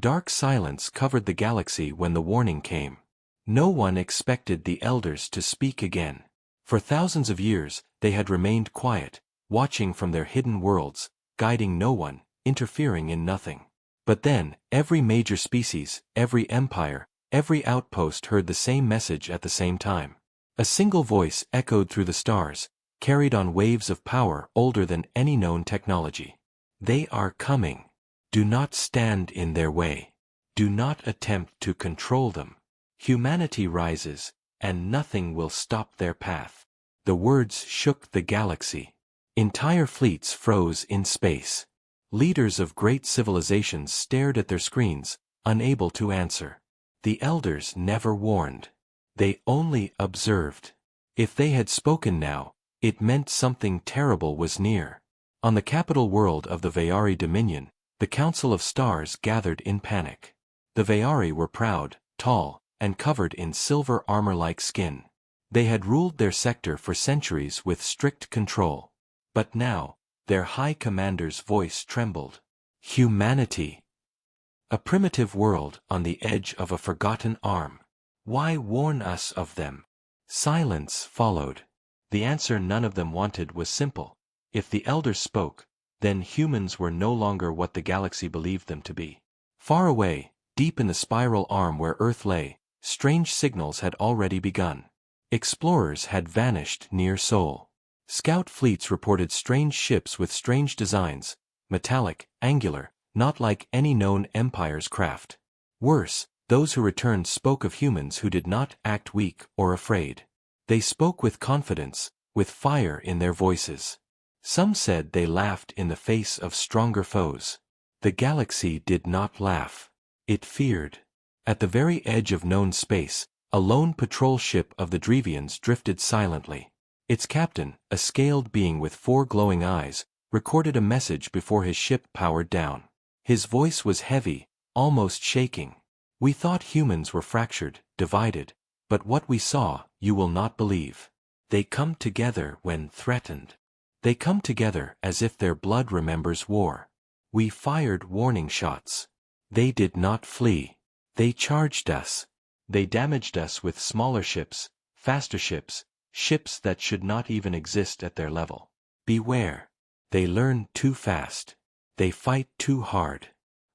Dark silence covered the galaxy when the warning came. No one expected the elders to speak again. For thousands of years, they had remained quiet, watching from their hidden worlds, guiding no one, interfering in nothing. But then, every major species, every empire, every outpost heard the same message at the same time. A single voice echoed through the stars, carried on waves of power older than any known technology. They are coming. Do not stand in their way. Do not attempt to control them. Humanity rises, and nothing will stop their path. The words shook the galaxy. Entire fleets froze in space. Leaders of great civilizations stared at their screens, unable to answer. The elders never warned. They only observed. If they had spoken now, it meant something terrible was near. On the capital world of the Vayari Dominion, the Council of Stars gathered in panic. The Vayari were proud, tall, and covered in silver armor-like skin. They had ruled their sector for centuries with strict control. But now, their high commander's voice trembled. Humanity. A primitive world on the edge of a forgotten arm. Why warn us of them? Silence followed. The answer none of them wanted was simple. If the elders spoke, then humans were no longer what the galaxy believed them to be. Far away, deep in the spiral arm where Earth lay, strange signals had already begun. Explorers had vanished near Sol. Scout fleets reported strange ships with strange designs, metallic, angular, not like any known empire's craft. Worse, those who returned spoke of humans who did not act weak or afraid. They spoke with confidence, with fire in their voices. Some said they laughed in the face of stronger foes. The galaxy did not laugh. It feared. At the very edge of known space, a lone patrol ship of the Drevians drifted silently. Its captain, a scaled being with 4 glowing eyes, recorded a message before his ship powered down. His voice was heavy, almost shaking. We thought humans were fractured, divided, but what we saw, you will not believe. They come together when threatened. They come together as if their blood remembers war. We fired warning shots. They did not flee. They charged us. They damaged us with smaller ships, faster ships, ships that should not even exist at their level. Beware. They learn too fast. They fight too hard.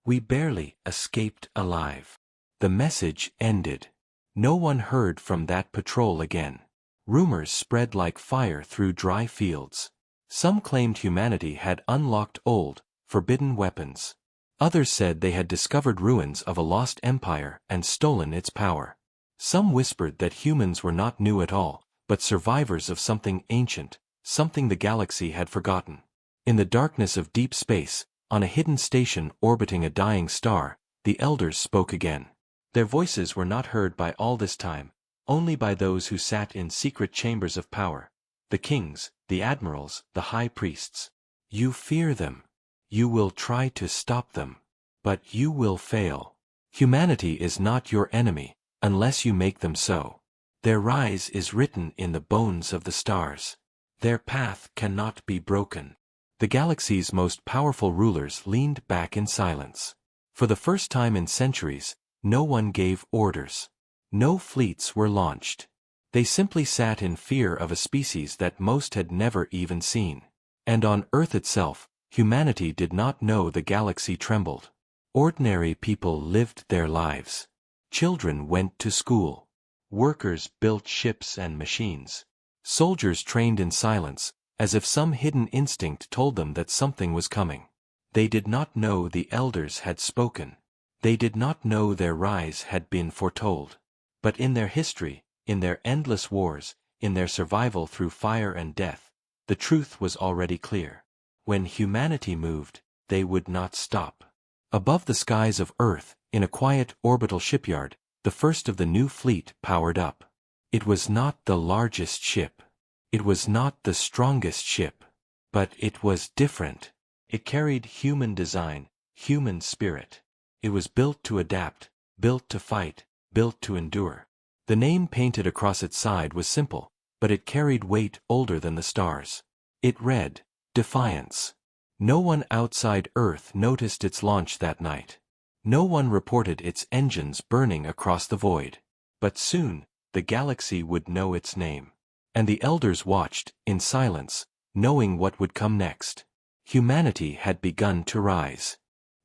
We barely escaped alive. The message ended. No one heard from that patrol again. Rumors spread like fire through dry fields. Some claimed humanity had unlocked old, forbidden weapons. Others said they had discovered ruins of a lost empire and stolen its power. Some whispered that humans were not new at all, but survivors of something ancient, something the galaxy had forgotten. In the darkness of deep space, on a hidden station orbiting a dying star, the elders spoke again. Their voices were not heard by all this time, only by those who sat in secret chambers of power. The kings, the admirals, the high priests. You fear them. You will try to stop them. But you will fail. Humanity is not your enemy, unless you make them so. Their rise is written in the bones of the stars. Their path cannot be broken. The galaxy's most powerful rulers leaned back in silence. For the first time in centuries, no one gave orders. No fleets were launched. They simply sat in fear of a species that most had never even seen. And on Earth itself, humanity did not know the galaxy trembled. Ordinary people lived their lives. Children went to school. Workers built ships and machines. Soldiers trained in silence, as if some hidden instinct told them that something was coming. They did not know the elders had spoken. They did not know their rise had been foretold. But in their history, in their endless wars, in their survival through fire and death, the truth was already clear. When humanity moved, they would not stop. Above the skies of Earth, in a quiet orbital shipyard, the first of the new fleet powered up. It was not the largest ship. It was not the strongest ship. But it was different. It carried human design, human spirit. It was built to adapt, built to fight, built to endure. The name painted across its side was simple, but it carried weight older than the stars. It read, Defiance. No one outside Earth noticed its launch that night. No one reported its engines burning across the void. But soon, the galaxy would know its name. And the elders watched, in silence, knowing what would come next. Humanity had begun to rise.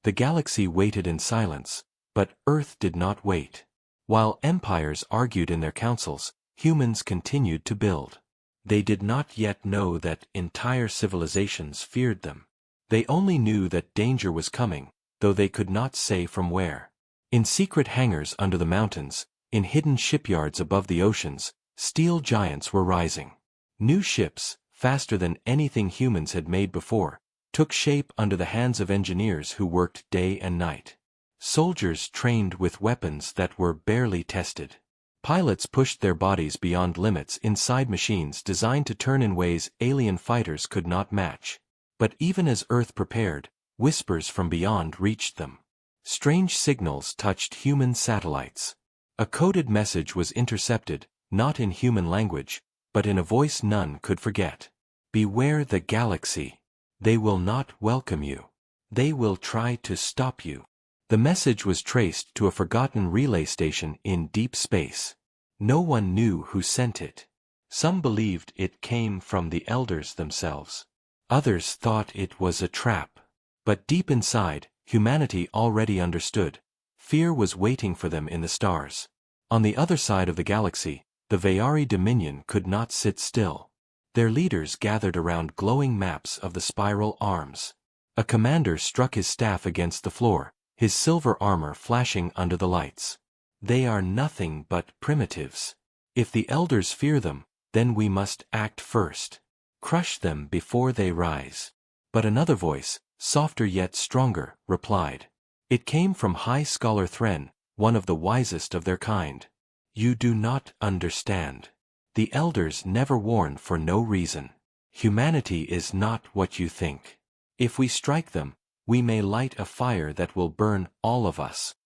The galaxy waited in silence, but Earth did not wait. While empires argued in their councils, humans continued to build. They did not yet know that entire civilizations feared them. They only knew that danger was coming, though they could not say from where. In secret hangars under the mountains, in hidden shipyards above the oceans, steel giants were rising. New ships, faster than anything humans had made before, took shape under the hands of engineers who worked day and night. Soldiers trained with weapons that were barely tested. Pilots pushed their bodies beyond limits inside machines designed to turn in ways alien fighters could not match. But even as Earth prepared, whispers from beyond reached them. Strange signals touched human satellites. A coded message was intercepted, not in human language, but in a voice none could forget. Beware the galaxy. They will not welcome you. They will try to stop you. The message was traced to a forgotten relay station in deep space. No one knew who sent it. Some believed it came from the elders themselves. Others thought it was a trap. But deep inside, humanity already understood. Fear was waiting for them in the stars. On the other side of the galaxy, the Vayari Dominion could not sit still. Their leaders gathered around glowing maps of the spiral arms. A commander struck his staff against the floor, his silver armor flashing under the lights. They are nothing but primitives. If the elders fear them, then we must act first. Crush them before they rise. But another voice, softer yet stronger, replied. It came from High Scholar Thren, one of the wisest of their kind. You do not understand. The elders never warn for no reason. Humanity is not what you think. If we strike them, we may light a fire that will burn all of us.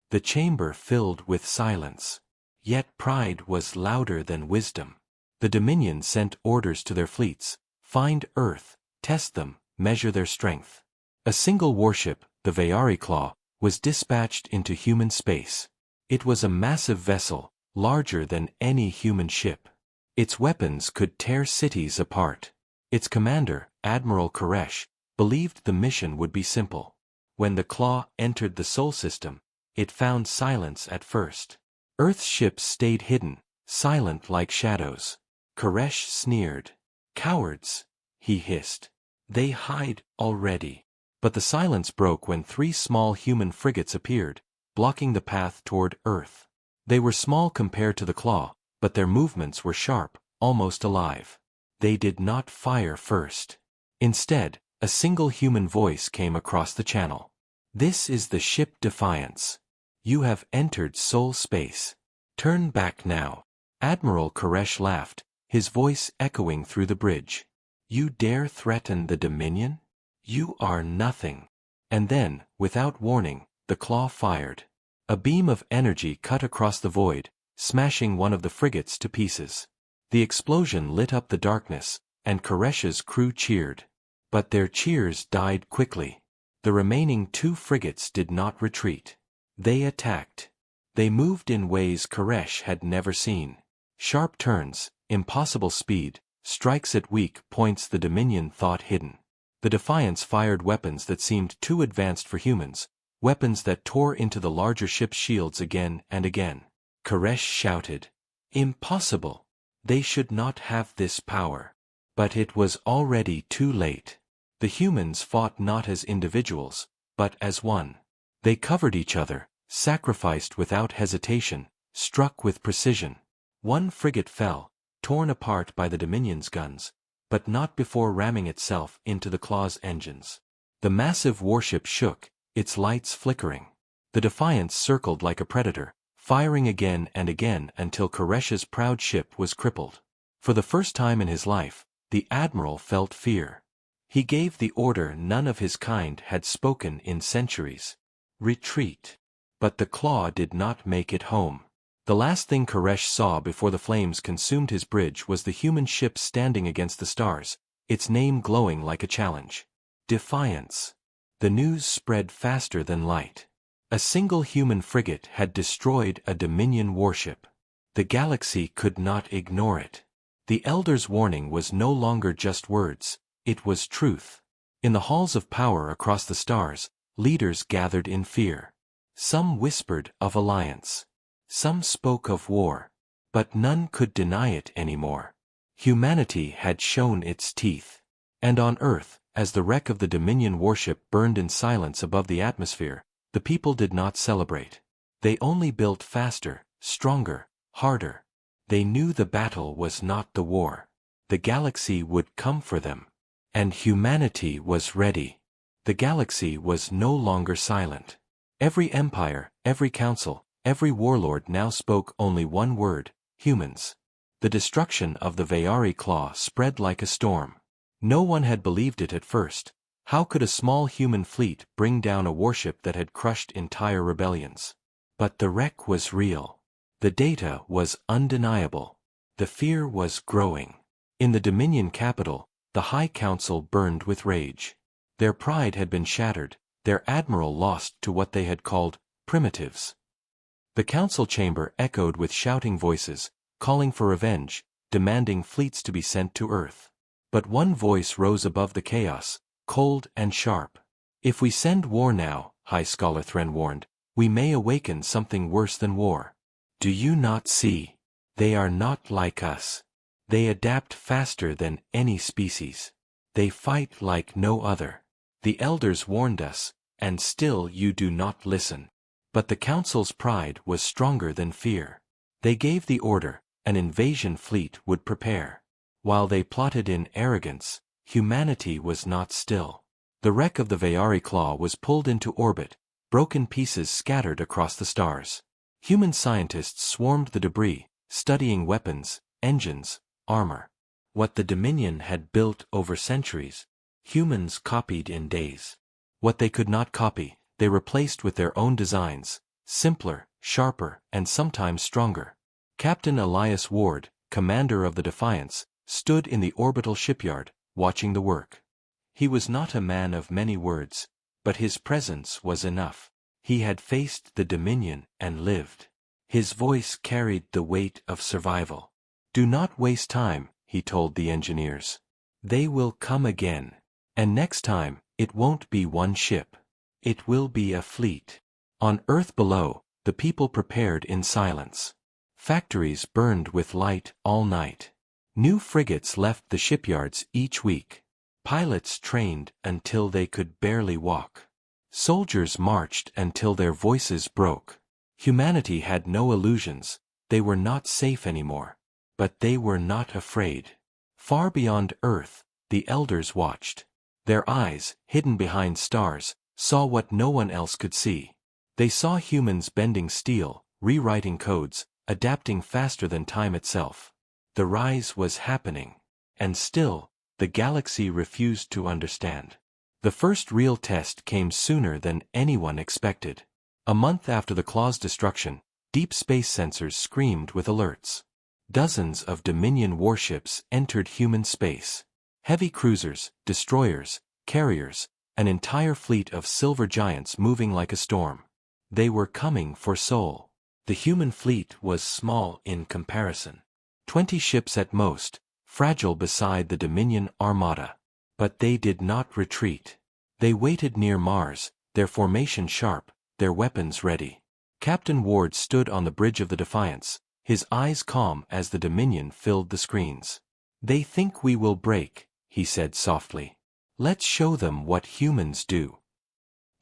The chamber filled with silence. Yet pride was louder than wisdom. The Dominion sent orders to their fleets. Find Earth, test them, measure their strength. A single warship, the Vayari Claw, was dispatched into human space. It was a massive vessel, larger than any human ship. Its weapons could tear cities apart. Its commander, Admiral Koresh, believed the mission would be simple. When the Claw entered the Sol system, it found silence at first. Earth's ships stayed hidden, silent like shadows. Koresh sneered. Cowards, he hissed. They hide already. But the silence broke when 3 small human frigates appeared, blocking the path toward Earth. They were small compared to the Claw, but their movements were sharp, almost alive. They did not fire first. Instead, a single human voice came across the channel. This is the ship Defiance. You have entered Sol space. Turn back now. Admiral Koresh laughed, his voice echoing through the bridge. You dare threaten the Dominion? You are nothing. And then, without warning, the Claw fired. A beam of energy cut across the void, smashing one of the frigates to pieces. The explosion lit up the darkness, and Koresh's crew cheered. But their cheers died quickly. The remaining 2 frigates did not retreat. They attacked. They moved in ways Koresh had never seen. Sharp turns, impossible speed, strikes at weak points the Dominion thought hidden. The Defiance fired weapons that seemed too advanced for humans, weapons that tore into the larger ship's shields again and again. Koresh shouted, "Impossible! They should not have this power." But it was already too late. The humans fought not as individuals, but as one. They covered each other, sacrificed without hesitation, struck with precision. One frigate fell, torn apart by the Dominion's guns, but not before ramming itself into the Claw's engines. The massive warship shook, its lights flickering. The Defiance circled like a predator, firing again and again until Koresh's proud ship was crippled. For the first time in his life, the Admiral felt fear. He gave the order none of his kind had spoken in centuries. Retreat. But the Claw did not make it home. The last thing Koresh saw before the flames consumed his bridge was the human ship standing against the stars, its name glowing like a challenge. Defiance. The news spread faster than light. A single human frigate had destroyed a Dominion warship. The galaxy could not ignore it. The Elder's warning was no longer just words, it was truth. In the halls of power across the stars, leaders gathered in fear. Some whispered of alliance. Some spoke of war. But none could deny it anymore. Humanity had shown its teeth. And on Earth, as the wreck of the Dominion warship burned in silence above the atmosphere, the people did not celebrate. They only built faster, stronger, harder. They knew the battle was not the war. The galaxy would come for them. And humanity was ready. The galaxy was no longer silent. Every empire, every council, every warlord now spoke only one word: humans. The destruction of the Vayari Claw spread like a storm. No one had believed it at first. How could a small human fleet bring down a warship that had crushed entire rebellions? But the wreck was real. The data was undeniable. The fear was growing. In the Dominion capital, the High Council burned with rage. Their pride had been shattered, their admiral lost to what they had called primitives. The council chamber echoed with shouting voices, calling for revenge, demanding fleets to be sent to Earth. But one voice rose above the chaos, cold and sharp. If we send war now, High Scholar Thren warned, we may awaken something worse than war. Do you not see? They are not like us. They adapt faster than any species. They fight like no other. The elders warned us, and still you do not listen. But the council's pride was stronger than fear. They gave the order, an invasion fleet would prepare. While they plotted in arrogance, humanity was not still. The wreck of the Vayari Claw was pulled into orbit, broken pieces scattered across the stars. Human scientists swarmed the debris, studying weapons, engines, armor. What the Dominion had built over centuries, humans copied in days. What they could not copy, they replaced with their own designs, simpler, sharper, and sometimes stronger. Captain Elias Ward, commander of the Defiance, stood in the orbital shipyard, watching the work. He was not a man of many words, but his presence was enough. He had faced the Dominion and lived. His voice carried the weight of survival. Do not waste time, he told the engineers. They will come again. And next time, it won't be one ship. It will be a fleet. On Earth below, the people prepared in silence. Factories burned with light all night. New frigates left the shipyards each week. Pilots trained until they could barely walk. Soldiers marched until their voices broke. Humanity had no illusions, they were not safe anymore. But they were not afraid. Far beyond Earth, the elders watched. Their eyes, hidden behind stars, saw what no one else could see. They saw humans bending steel, rewriting codes, adapting faster than time itself. The rise was happening. And still, the galaxy refused to understand. The first real test came sooner than anyone expected. A month after the Claw's destruction, deep space sensors screamed with alerts. Dozens of Dominion warships entered human space. Heavy cruisers, destroyers, carriers, an entire fleet of silver giants moving like a storm. They were coming for Sol. The human fleet was small in comparison. 20 ships at most, fragile beside the Dominion armada. But they did not retreat. They waited near Mars, their formation sharp, their weapons ready. Captain Ward stood on the bridge of the Defiance, his eyes calm as the Dominion filled the screens. They think we will break, he said softly. Let's show them what humans do.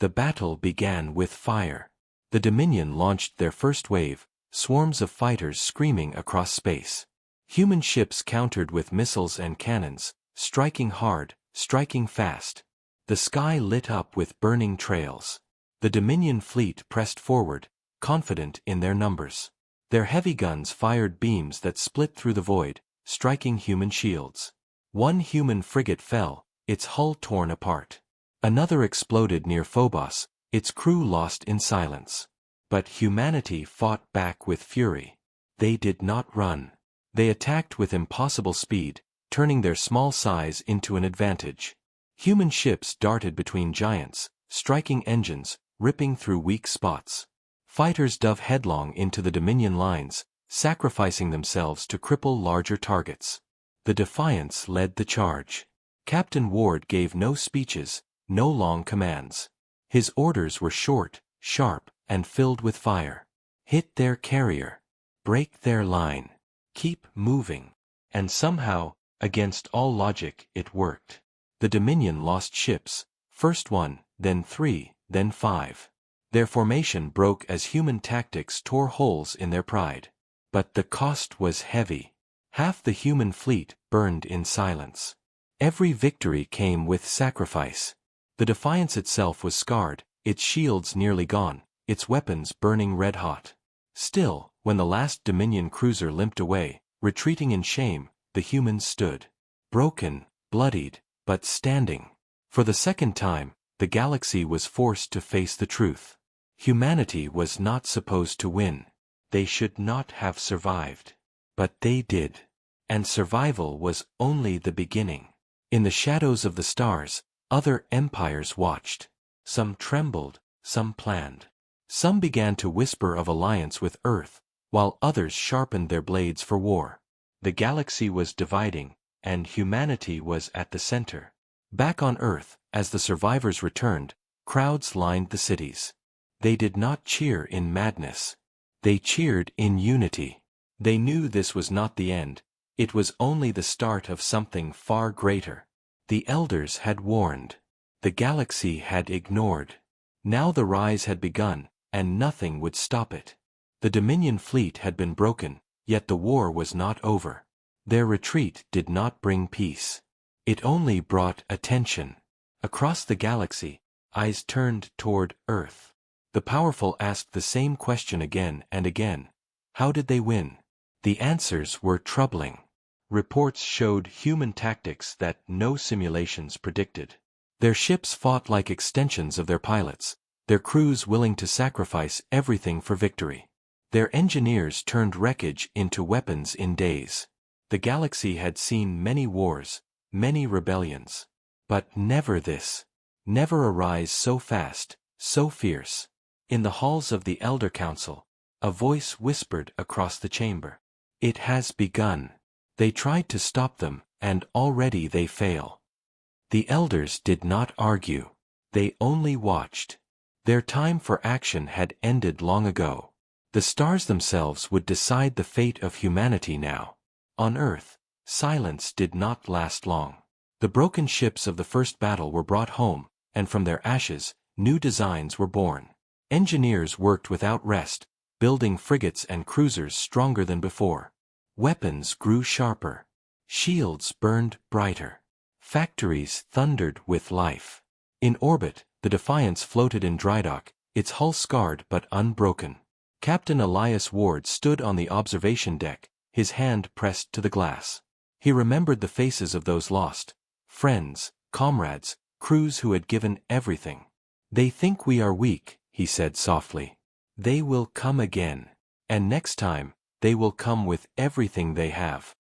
The battle began with fire. The Dominion launched their first wave, swarms of fighters screaming across space. Human ships countered with missiles and cannons, striking hard, striking fast. The sky lit up with burning trails. The Dominion fleet pressed forward, confident in their numbers. Their heavy guns fired beams that split through the void, striking human shields. One human frigate fell, its hull torn apart. Another exploded near Phobos, its crew lost in silence. But humanity fought back with fury. They did not run. They attacked with impossible speed, turning their small size into an advantage. Human ships darted between giants, striking engines, ripping through weak spots. Fighters dove headlong into the Dominion lines, sacrificing themselves to cripple larger targets. The Defiance led the charge. Captain Ward gave no speeches, no long commands. His orders were short, sharp, and filled with fire. Hit their carrier. Break their line. Keep moving. And somehow, against all logic, it worked. The Dominion lost ships, first 1, then 3, then 5. Their formation broke as human tactics tore holes in their pride. But the cost was heavy. Half the human fleet burned in silence. Every victory came with sacrifice. The Defiance itself was scarred, its shields nearly gone, its weapons burning red-hot. Still, when the last Dominion cruiser limped away, retreating in shame, the humans stood. Broken, bloodied, but standing. For the second time, the galaxy was forced to face the truth. Humanity was not supposed to win. They should not have survived. But they did. And survival was only the beginning. In the shadows of the stars, other empires watched. Some trembled, some planned. Some began to whisper of alliance with Earth, while others sharpened their blades for war. The galaxy was dividing, and humanity was at the center. Back on Earth, as the survivors returned, crowds lined the cities. They did not cheer in madness. They cheered in unity. They knew this was not the end. It was only the start of something far greater. The Elders had warned. The galaxy had ignored. Now the rise had begun, and nothing would stop it. The Dominion fleet had been broken, yet the war was not over. Their retreat did not bring peace. It only brought attention. Across the galaxy, eyes turned toward Earth. The powerful asked the same question again and again. How did they win? The answers were troubling. Reports showed human tactics that no simulations predicted. Their ships fought like extensions of their pilots, their crews willing to sacrifice everything for victory. Their engineers turned wreckage into weapons in days. The galaxy had seen many wars, many rebellions. But never this. Never a rise so fast, so fierce. In the halls of the Elder Council, a voice whispered across the chamber. It has begun. They tried to stop them, and already they fail. The Elders did not argue. They only watched. Their time for action had ended long ago. The stars themselves would decide the fate of humanity now. On Earth, silence did not last long. The broken ships of the first battle were brought home, and from their ashes, new designs were born. Engineers worked without rest, building frigates and cruisers stronger than before. Weapons grew sharper. Shields burned brighter. Factories thundered with life. In orbit, the Defiance floated in drydock, its hull scarred but unbroken. Captain Elias Ward stood on the observation deck, his hand pressed to the glass. He remembered the faces of those lost. Friends, comrades, crews who had given everything. They think we are weak, he said softly. They will come again. And next time, they will come with everything they have.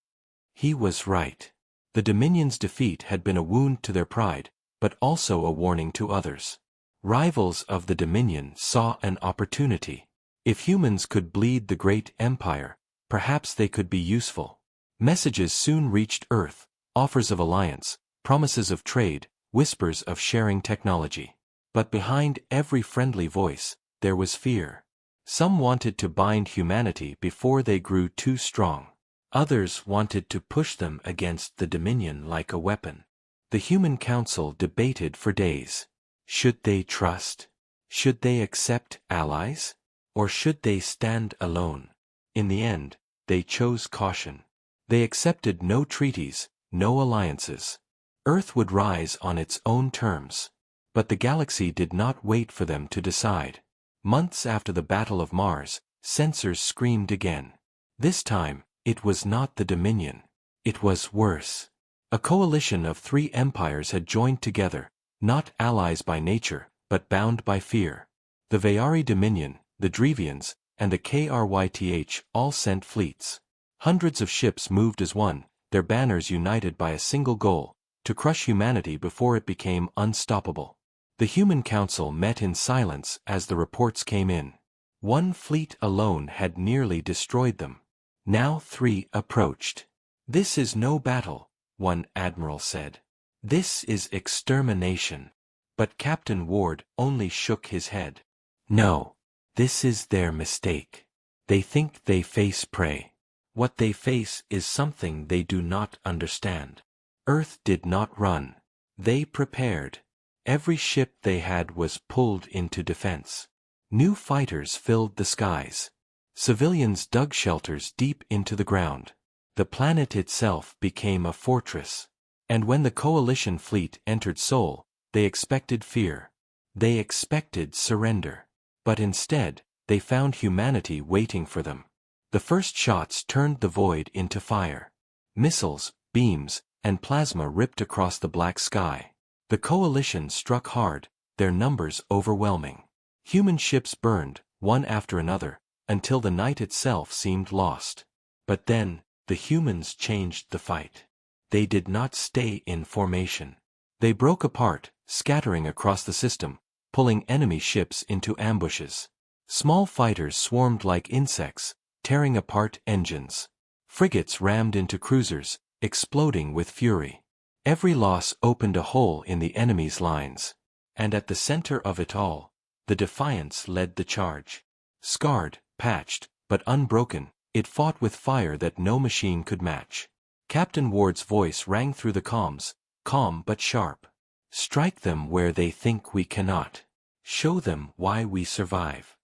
He was right. The Dominion's defeat had been a wound to their pride, but also a warning to others. Rivals of the Dominion saw an opportunity. If humans could bleed the great empire, perhaps they could be useful. Messages soon reached Earth, offers of alliance, promises of trade, whispers of sharing technology. But behind every friendly voice, there was fear. Some wanted to bind humanity before they grew too strong. Others wanted to push them against the Dominion like a weapon. The Human Council debated for days. Should they trust? Should they accept allies? Or should they stand alone? In the end, they chose caution. They accepted no treaties, no alliances. Earth would rise on its own terms. But the galaxy did not wait for them to decide. Months after the Battle of Mars, sensors screamed again. This time, it was not the Dominion. It was worse. A coalition of 3 empires had joined together, not allies by nature, but bound by fear. The Vayari Dominion, the Drevians, and the Kryth all sent fleets. Hundreds of ships moved as one, their banners united by a single goal, to crush humanity before it became unstoppable. The human council met in silence as the reports came in. One fleet alone had nearly destroyed them. Now 3 approached. "This is no battle," one admiral said. "This is extermination." But Captain Ward only shook his head. "No. This is their mistake. They think they face prey. What they face is something they do not understand. Earth did not run. They prepared. Every ship they had was pulled into defense. New fighters filled the skies. Civilians dug shelters deep into the ground. The planet itself became a fortress. And when the coalition fleet entered Seoul, they expected fear. They expected surrender. But instead, they found humanity waiting for them. The first shots turned the void into fire. Missiles, beams, and plasma ripped across the black sky. The coalition struck hard, their numbers overwhelming. Human ships burned, one after another, until the night itself seemed lost. But then, the humans changed the fight. They did not stay in formation. They broke apart, scattering across the system, pulling enemy ships into ambushes. Small fighters swarmed like insects, tearing apart engines. Frigates rammed into cruisers, exploding with fury. Every loss opened a hole in the enemy's lines. And at the center of it all, the Defiance led the charge. Scarred, patched, but unbroken, it fought with fire that no machine could match. Captain Ward's voice rang through the comms, calm but sharp. "Strike them where they think we cannot. Show them why we survive."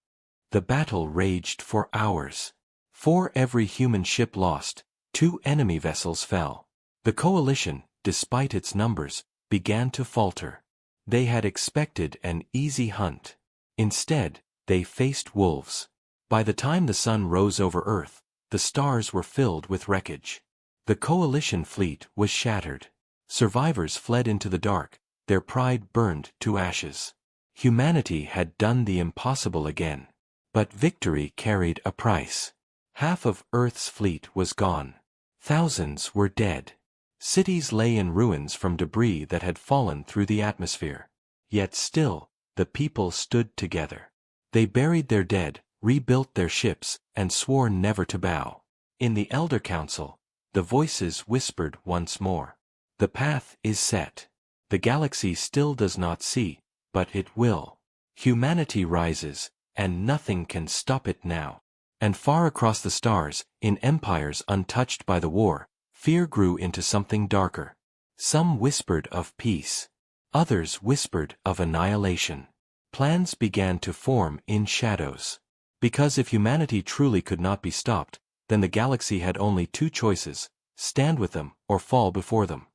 The battle raged for hours. For every human ship lost, 2 enemy vessels fell. The coalition, despite its numbers, began to falter. They had expected an easy hunt. Instead, they faced wolves. By the time the sun rose over Earth, the stars were filled with wreckage. The coalition fleet was shattered. Survivors fled into the dark, their pride burned to ashes. Humanity had done the impossible again. But victory carried a price. Half of Earth's fleet was gone. Thousands were dead. Cities lay in ruins from debris that had fallen through the atmosphere. Yet still, the people stood together. They buried their dead, rebuilt their ships, and swore never to bow. In the Elder Council, the voices whispered once more. The path is set. The galaxy still does not see, but it will. Humanity rises, and nothing can stop it now. And far across the stars, in empires untouched by the war, fear grew into something darker. Some whispered of peace. Others whispered of annihilation. Plans began to form in shadows. Because if humanity truly could not be stopped, then the galaxy had only 2 choices: stand with them or fall before them.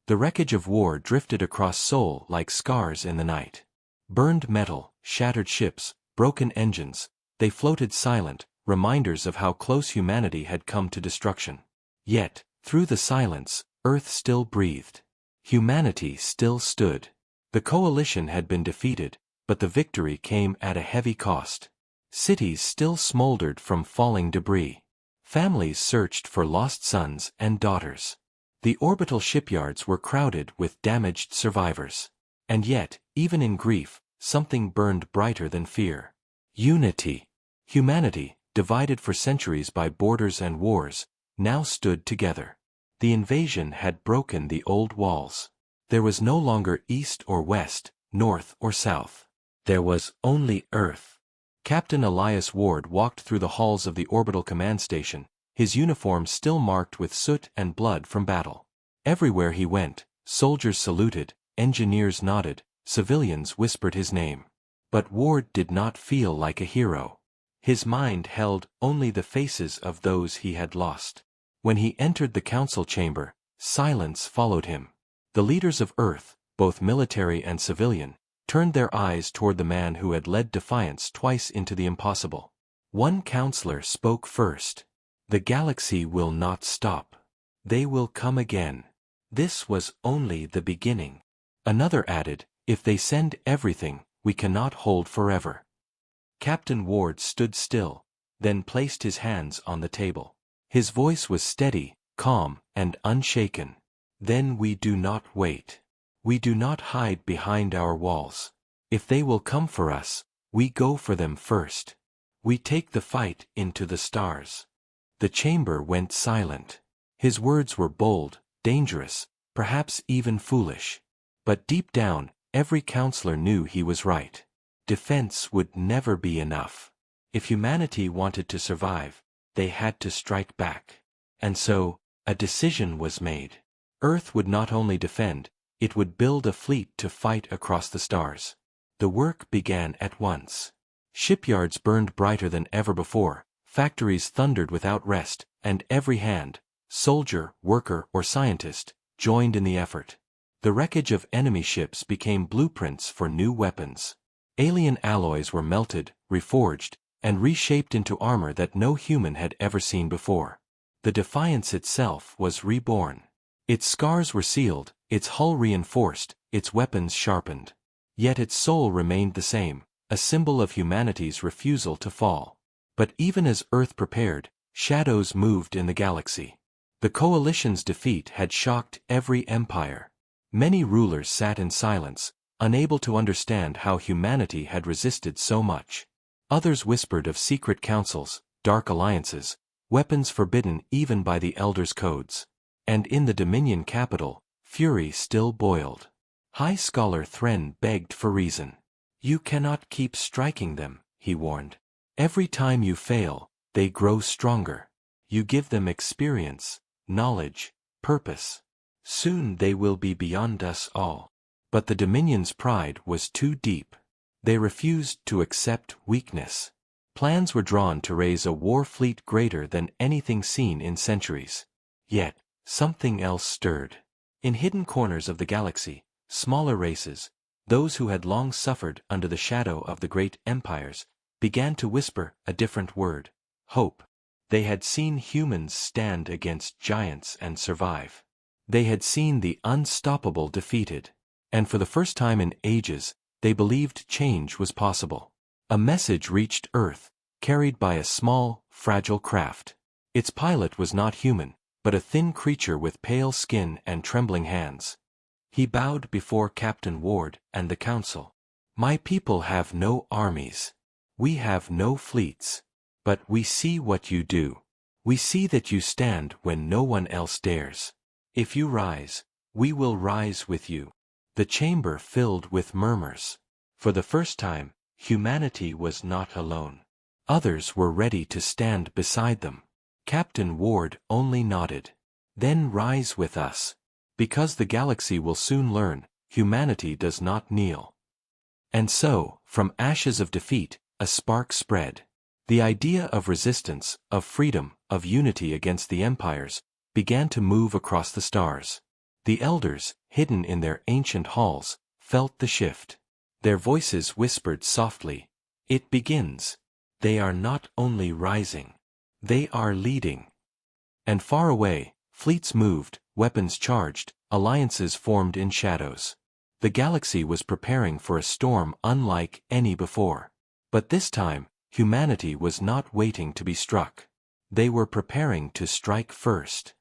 The wreckage of war drifted across Seoul like scars in the night. Burned metal, shattered ships, broken engines, they floated silent, reminders of how close humanity had come to destruction. Yet, through the silence, Earth still breathed. Humanity still stood. The coalition had been defeated, but the victory came at a heavy cost. Cities still smoldered from falling debris. Families searched for lost sons and daughters. The orbital shipyards were crowded with damaged survivors. And yet, even in grief, something burned brighter than fear. Unity. Humanity, divided for centuries by borders and wars, now stood together. The invasion had broken the old walls. There was no longer east or west, north or south. There was only Earth. Captain Elias Ward walked through the halls of the orbital command station, his uniform still marked with soot and blood from battle. Everywhere he went, soldiers saluted, engineers nodded, civilians whispered his name. But Ward did not feel like a hero. His mind held only the faces of those he had lost. When he entered the council chamber, silence followed him. The leaders of Earth, both military and civilian, turned their eyes toward the man who had led Defiance twice into the impossible. One counselor spoke first. "The galaxy will not stop. They will come again. This was only the beginning." Another added, "If they send everything, we cannot hold forever." Captain Ward stood still, then placed his hands on the table. His voice was steady, calm, and unshaken. "Then we do not wait. We do not hide behind our walls. If they will come for us, we go for them first. We take the fight into the stars. The chamber went silent. His words were bold, dangerous, perhaps even foolish. But deep down, every counselor knew he was right. Defense would never be enough. If humanity wanted to survive, they had to strike back. And so, a decision was made. Earth would not only defend, it would build a fleet to fight across the stars. The work began at once. Shipyards burned brighter than ever before, factories thundered without rest, and every hand, soldier, worker, or scientist, joined in the effort. The wreckage of enemy ships became blueprints for new weapons. Alien alloys were melted, reforged, and reshaped into armor that no human had ever seen before. The Defiance itself was reborn. Its scars were sealed, its hull reinforced, its weapons sharpened. Yet its soul remained the same, a symbol of humanity's refusal to fall. But even as Earth prepared, shadows moved in the galaxy. The Coalition's defeat had shocked every empire. Many rulers sat in silence, unable to understand how humanity had resisted so much. Others whispered of secret councils, dark alliances, weapons forbidden even by the Elders' codes. And in the Dominion capital, fury still boiled. High Scholar Thren begged for reason. "You cannot keep striking them," he warned. "Every time you fail, they grow stronger. You give them experience, knowledge, purpose. Soon they will be beyond us all." But the Dominion's pride was too deep. They refused to accept weakness. Plans were drawn to raise a war fleet greater than anything seen in centuries. Yet, something else stirred. In hidden corners of the galaxy, smaller races, those who had long suffered under the shadow of the great empires, began to whisper a different word: hope. They had seen humans stand against giants and survive. They had seen the unstoppable defeated. And for the first time in ages, they believed change was possible. A message reached Earth, carried by a small, fragile craft. Its pilot was not human, but a thin creature with pale skin and trembling hands. He bowed before Captain Ward and the Council. "My people have no armies. We have no fleets. But we see what you do. We see that you stand when no one else dares. If you rise, we will rise with you." The chamber filled with murmurs. For the first time, humanity was not alone. Others were ready to stand beside them. Captain Ward only nodded. "Then rise with us. Because the galaxy will soon learn, humanity does not kneel." And so, from ashes of defeat, a spark spread. The idea of resistance, of freedom, of unity against the empires, began to move across the stars. The Elders, hidden in their ancient halls, felt the shift. Their voices whispered softly, "It begins." They are not only rising. They are leading. And far away, fleets moved, weapons charged, alliances formed in shadows. The galaxy was preparing for a storm unlike any before. But this time, humanity was not waiting to be struck. They were preparing to strike first.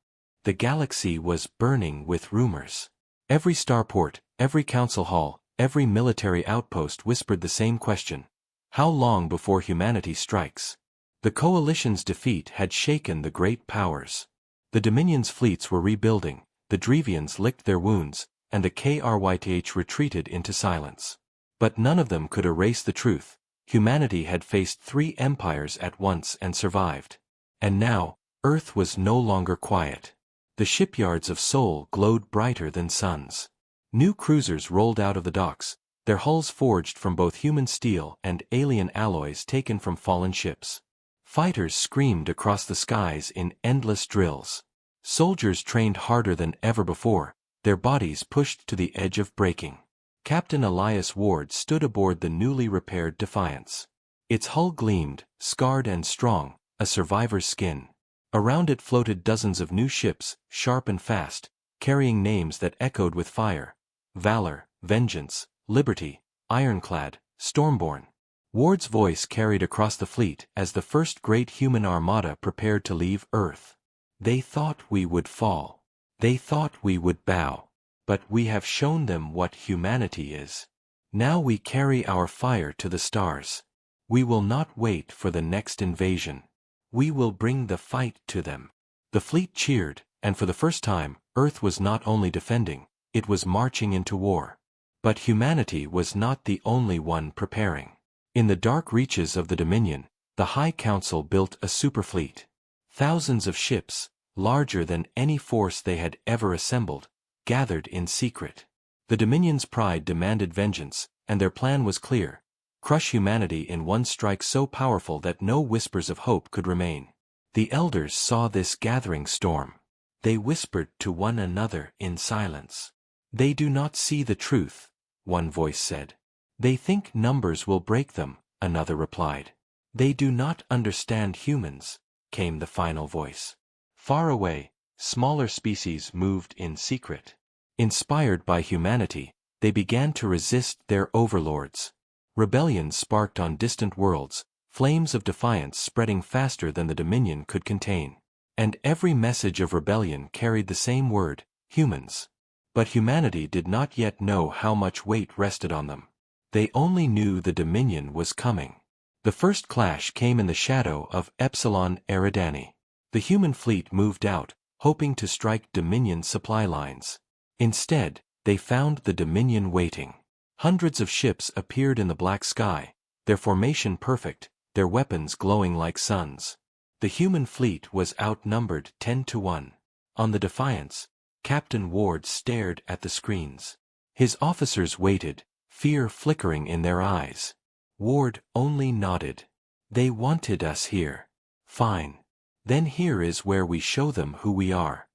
The galaxy was burning with rumors. Every starport, every council hall, every military outpost whispered the same question: how long before humanity strikes? The Coalition's defeat had shaken the great powers. The Dominion's fleets were rebuilding, the Drevians licked their wounds, and the Kryth retreated into silence. But none of them could erase the truth. Humanity had faced 3 empires at once and survived. And now, Earth was no longer quiet. The shipyards of Sol glowed brighter than suns. New cruisers rolled out of the docks, their hulls forged from both human steel and alien alloys taken from fallen ships. Fighters screamed across the skies in endless drills. Soldiers trained harder than ever before, their bodies pushed to the edge of breaking. Captain Elias Ward stood aboard the newly repaired Defiance. Its hull gleamed, scarred and strong, a survivor's skin. Around it floated dozens of new ships, sharp and fast, carrying names that echoed with fire: Valor, Vengeance, Liberty, Ironclad, Stormborn. Ward's voice carried across the fleet as the first great human armada prepared to leave Earth. "They thought we would fall. They thought we would bow. But we have shown them what humanity is. Now we carry our fire to the stars. We will not wait for the next invasion. We will bring the fight to them." The fleet cheered, and for the first time, Earth was not only defending, it was marching into war. But humanity was not the only one preparing. In the dark reaches of the Dominion, the High Council built a superfleet. Thousands of ships, larger than any force they had ever assembled, gathered in secret. The Dominion's pride demanded vengeance, and their plan was clear: crush humanity in one strike so powerful that no whispers of hope could remain. The elders saw this gathering storm. They whispered to one another in silence. "They do not see the truth," one voice said. "They think numbers will break them," another replied. "They do not understand humans," came the final voice. Far away, smaller species moved in secret. Inspired by humanity, they began to resist their overlords. Rebellions sparked on distant worlds, flames of defiance spreading faster than the Dominion could contain. And every message of rebellion carried the same word: humans. But humanity did not yet know how much weight rested on them. They only knew the Dominion was coming. The first clash came in the shadow of Epsilon Eridani. The human fleet moved out, hoping to strike Dominion supply lines. Instead, they found the Dominion waiting. Hundreds of ships appeared in the black sky, their formation perfect, their weapons glowing like suns. The human fleet was outnumbered 10-1. On the Defiance, Captain Ward stared at the screens. His officers waited, fear flickering in their eyes. Ward only nodded. "They wanted us here. Fine. Then here is where we show them who we are."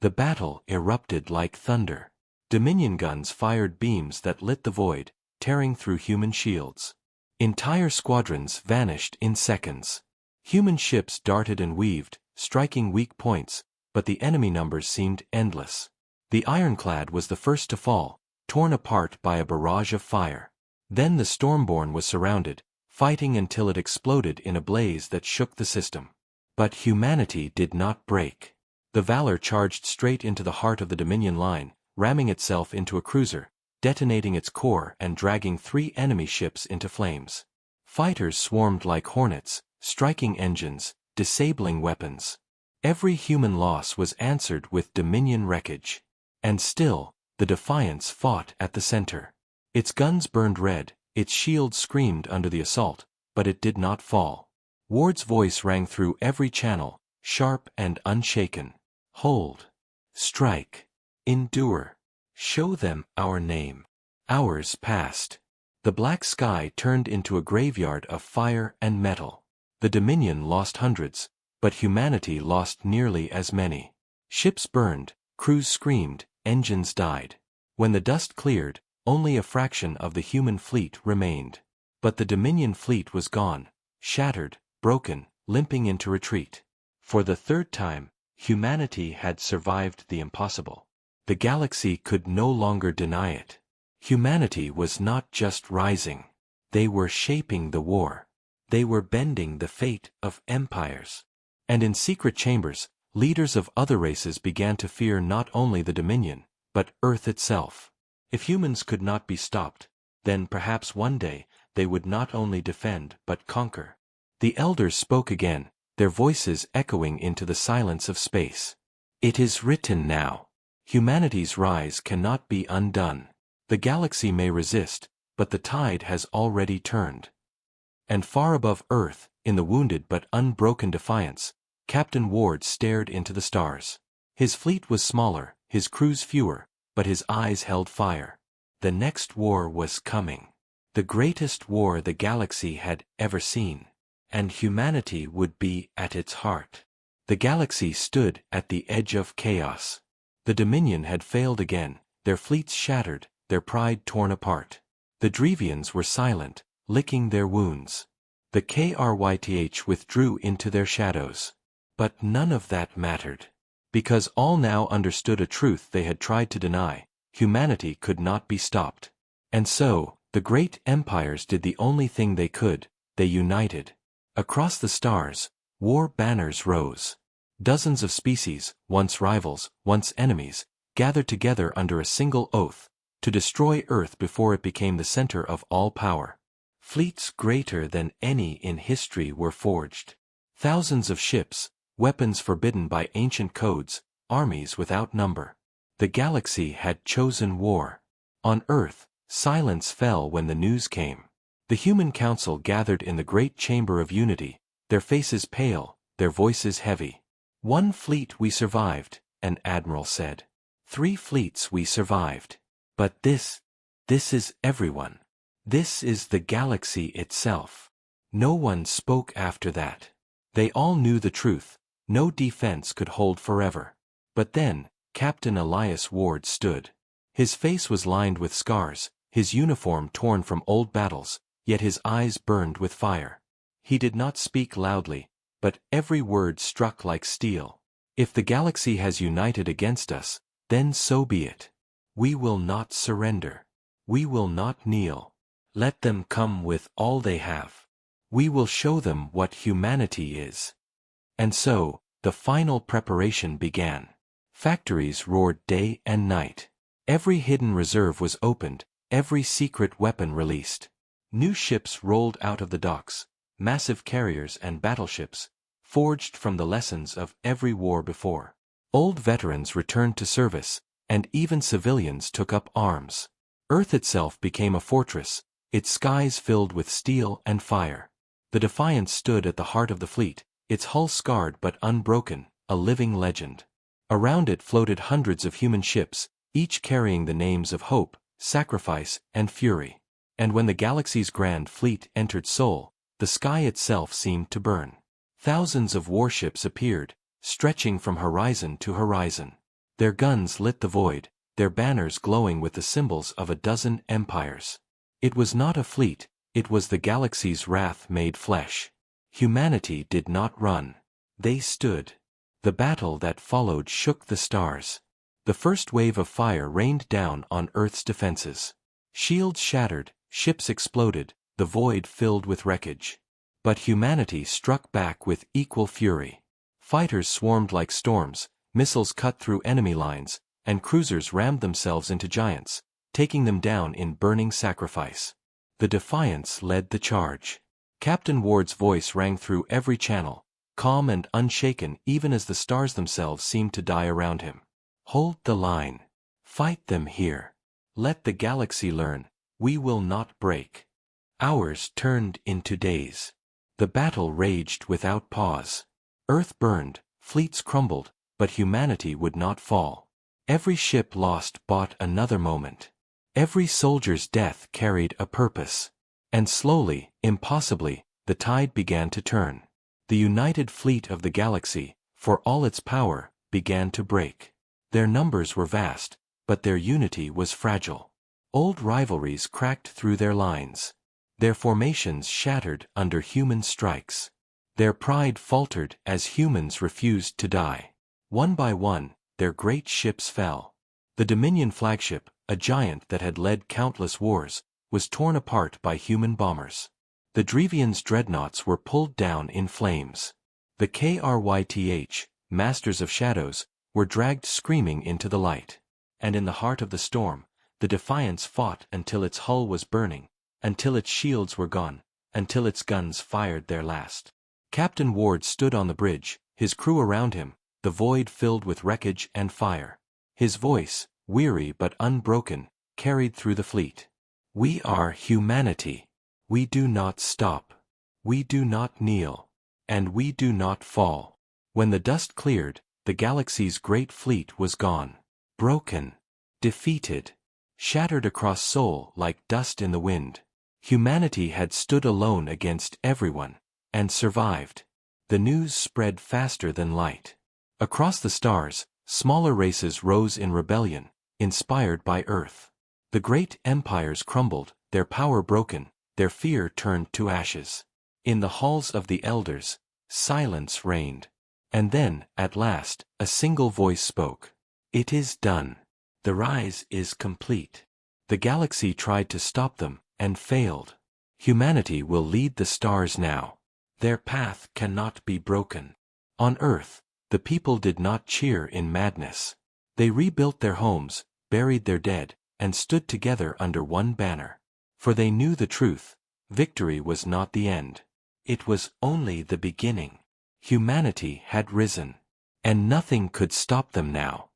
The battle erupted like thunder. Dominion guns fired beams that lit the void, tearing through human shields. Entire squadrons vanished in seconds. Human ships darted and weaved, striking weak points, but the enemy numbers seemed endless. The Ironclad was the first to fall, torn apart by a barrage of fire. Then the Stormborn was surrounded, fighting until it exploded in a blaze that shook the system. But humanity did not break. The Valor charged straight into the heart of the Dominion line, ramming itself into a cruiser, detonating its core and dragging 3 enemy ships into flames. Fighters swarmed like hornets, striking engines, disabling weapons. Every human loss was answered with Dominion wreckage. And still, the Defiance fought at the center. Its guns burned red, its shields screamed under the assault, but it did not fall. Ward's voice rang through every channel, sharp and unshaken. "Hold. Strike. Endure. Show them our name." Hours passed. The black sky turned into a graveyard of fire and metal. The Dominion lost hundreds, but humanity lost nearly as many. Ships burned, crews screamed, engines died. When the dust cleared, only a fraction of the human fleet remained. But the Dominion fleet was gone, shattered, broken, limping into retreat. For the third time, humanity had survived the impossible. The galaxy could no longer deny it. Humanity was not just rising. They were shaping the war. They were bending the fate of empires. And in secret chambers, leaders of other races began to fear not only the Dominion, but Earth itself. If humans could not be stopped, then perhaps one day, they would not only defend but conquer. The elders spoke again, their voices echoing into the silence of space. "It is written now. Humanity's rise cannot be undone. The galaxy may resist, but the tide has already turned." And far above Earth, in the wounded but unbroken Defiance, Captain Ward stared into the stars. His fleet was smaller, his crews fewer, but his eyes held fire. The next war was coming. The greatest war the galaxy had ever seen. And humanity would be at its heart. The galaxy stood at the edge of chaos. The Dominion had failed again, their fleets shattered, their pride torn apart. The Drevians were silent, licking their wounds. The Kryth withdrew into their shadows. But none of that mattered. Because all now understood a truth they had tried to deny: humanity could not be stopped. And so, the great empires did the only thing they could: they united. Across the stars, war banners rose. Dozens of species, once rivals, once enemies, gathered together under a single oath: to destroy Earth before it became the center of all power. Fleets greater than any in history were forged. Thousands of ships, weapons forbidden by ancient codes, armies without number. The galaxy had chosen war. On Earth, silence fell when the news came. The human council gathered in the great chamber of unity, their faces pale, their voices heavy. 1 fleet we survived, an admiral said. 3 fleets we survived. But this is everyone. This is the galaxy itself. No one spoke after that. They all knew the truth. No defense could hold forever. But then, Captain Elias Ward stood. His face was lined with scars, his uniform torn from old battles, yet his eyes burned with fire. He did not speak loudly, but every word struck like steel. If the galaxy has united against us, then so be it. We will not surrender. We will not kneel. Let them come with all they have. We will show them what humanity is. And so, the final preparation began. Factories roared day and night. Every hidden reserve was opened, every secret weapon released. New ships rolled out of the docks, massive carriers and battleships, forged from the lessons of every war before. Old veterans returned to service, and even civilians took up arms. Earth itself became a fortress, its skies filled with steel and fire. The Defiant stood at the heart of the fleet, its hull scarred but unbroken, a living legend. Around it floated hundreds of human ships, each carrying the names of hope, sacrifice, and fury. And when the galaxy's grand fleet entered Sol, the sky itself seemed to burn. Thousands of warships appeared, stretching from horizon to horizon. Their guns lit the void, their banners glowing with the symbols of a dozen empires. It was not a fleet, it was the galaxy's wrath made flesh. Humanity did not run. They stood. The battle that followed shook the stars. The first wave of fire rained down on Earth's defenses. Shields shattered, ships exploded, the void filled with wreckage. But humanity struck back with equal fury. Fighters swarmed like storms, missiles cut through enemy lines, and cruisers rammed themselves into giants, taking them down in burning sacrifice. The Defiance led the charge. Captain Ward's voice rang through every channel, calm and unshaken even as the stars themselves seemed to die around him. Hold the line. Fight them here. Let the galaxy learn, we will not break. Hours turned into days. The battle raged without pause. Earth burned, fleets crumbled, but humanity would not fall. Every ship lost bought another moment. Every soldier's death carried a purpose. And slowly, impossibly, the tide began to turn. The united fleet of the galaxy, for all its power, began to break. Their numbers were vast, but their unity was fragile. Old rivalries cracked through their lines. Their formations shattered under human strikes. Their pride faltered as humans refused to die. One by one, their great ships fell. The Dominion flagship, a giant that had led countless wars, was torn apart by human bombers. The Drevian's dreadnoughts were pulled down in flames. The Kryth, Masters of Shadows, were dragged screaming into the light. And in the heart of the storm, the Defiance fought until its hull was burning, until its shields were gone, until its guns fired their last. Captain Ward stood on the bridge, his crew around him, the void filled with wreckage and fire. His voice, weary but unbroken, carried through the fleet. We are humanity. We do not stop. We do not kneel. And we do not fall. When the dust cleared, the galaxy's great fleet was gone. Broken. Defeated. Shattered across Sol like dust in the wind. Humanity had stood alone against everyone, and survived. The news spread faster than light. Across the stars, smaller races rose in rebellion, inspired by Earth. The great empires crumbled, their power broken, their fear turned to ashes. In the halls of the elders, silence reigned. And then, at last, a single voice spoke. It is done. The rise is complete. The galaxy tried to stop them, and failed. Humanity will lead the stars now. Their path cannot be broken. On Earth, the people did not cheer in madness. They rebuilt their homes, buried their dead, and stood together under one banner. For they knew the truth: victory was not the end. It was only the beginning. Humanity had risen. And nothing could stop them now.